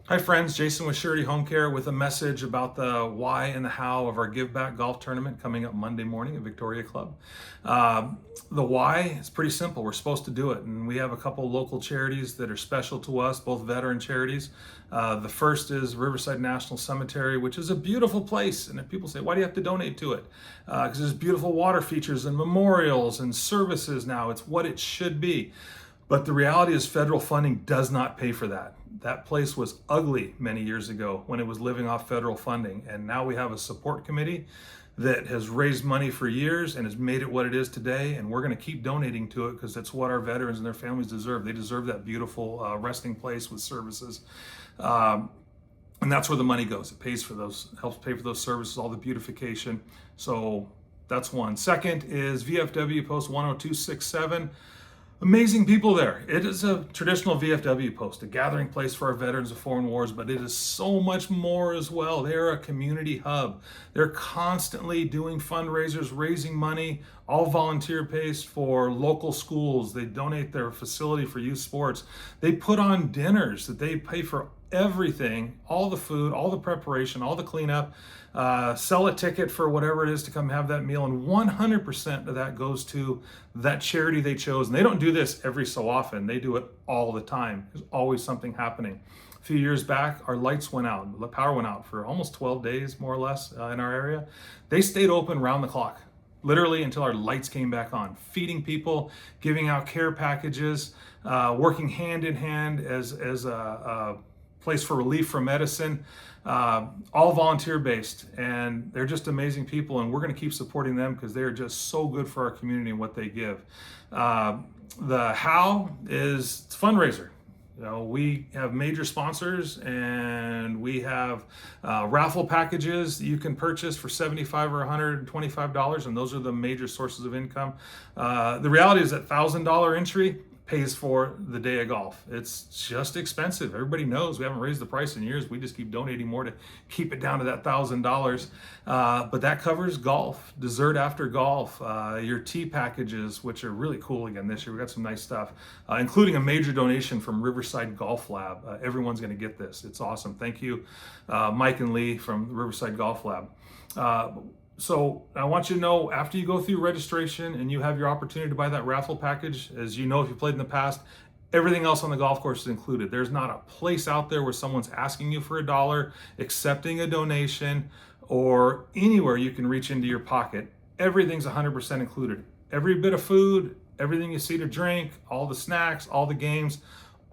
Hi friends, Jason with Surety Home Care with a message about the why and the how of our Give Back Golf Tournament coming up Monday morning at Victoria Club. The why is pretty simple. We're supposed to do it, and we have a couple local charities that are special to us, both veteran charities. The first is Riverside National Cemetery, which is a beautiful place, and if people say, why do you have to donate to it? Because there's beautiful water features and memorials and services now. It's what it should be. But the reality is federal funding does not pay for that. That place was ugly many years ago when it was living off federal funding. And now we have a support committee that has raised money for years and has made it what it is today. And we're going to keep donating to it because that's what our veterans and their families deserve. They deserve that beautiful resting place with services. And that's where the money goes. It pays for those, helps pay for those services, all the beautification. So that's one. Second is VFW Post 10267. Amazing people there. It is a traditional VFW post, a gathering place for our veterans of foreign wars, but it is so much more as well. They're a community hub. They're constantly doing fundraisers, raising money, all volunteer based for local schools. They donate their facility for youth sports. They put on dinners that they pay for everything, all the food, all the preparation, all the cleanup, sell a ticket for whatever it is to come have that meal, and 100% of that goes to that charity they chose. And they don't do this every so often. They do it all the time. There's always something happening. A few years back, our lights went out, the power went out for almost 12 days, more or less, in our area. They stayed open round the clock, literally until our lights came back on, feeding people, giving out care packages, working hand in hand as a place for relief from medicine, all volunteer based, and they're just amazing people, and we're going to keep supporting them because they're just so good for our community and what they give. The how is fundraiser. You know, we have major sponsors, and we have raffle packages that you can purchase for $75 or $125, and those are the major sources of income. The reality is that $1,000 entry pays for the day of golf. It's just expensive. Everybody knows we haven't raised the price in years. We just keep donating more to keep it down to that $1,000. But that covers golf, dessert after golf, your tea packages, which are really cool again this year. We got some nice stuff, including a major donation from Riverside Golf Lab. Everyone's going to get this. It's awesome. Thank you, Mike and Lee from the Riverside Golf Lab. So I want you to know, after you go through registration and you have your opportunity to buy that raffle package, as you know, if you played in the past, everything else on the golf course is included. There's not a place out there where someone's asking you for $1, accepting a donation, or anywhere you can reach into your pocket. Everything's 100% included. Every bit of food, everything you see to drink, all the snacks, all the games,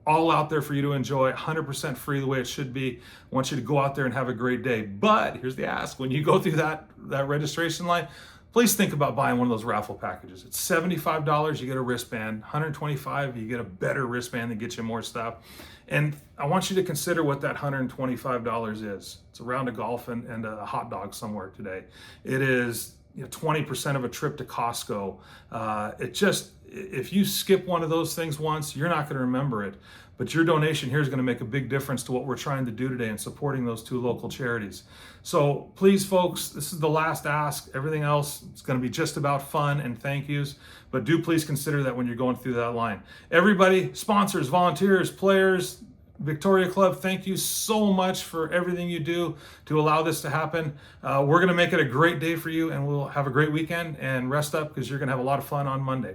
all out there for you to enjoy, 100% free the way it should be. I want you to go out there and have a great day. But here's the ask: when you go through that registration line, please think about buying one of those raffle packages. It's $75, you get a wristband. $125, you get a better wristband that gets you more stuff. And I want you to consider what that $125 is. It's a round of golf and a hot dog somewhere today. It is 20% of a trip to Costco. If you skip one of those things once, you're not going to remember it. But your donation here is going to make a big difference to what we're trying to do today in supporting those two local charities. So please, folks, this is the last ask. Everything else is going to be just about fun and thank yous. But do please consider that when you're going through that line. Everybody, sponsors, volunteers, players, Victoria Club, thank you so much for everything you do to allow this to happen. We're going to make it a great day for you, and we'll have a great weekend, and rest up because you're going to have a lot of fun on Monday.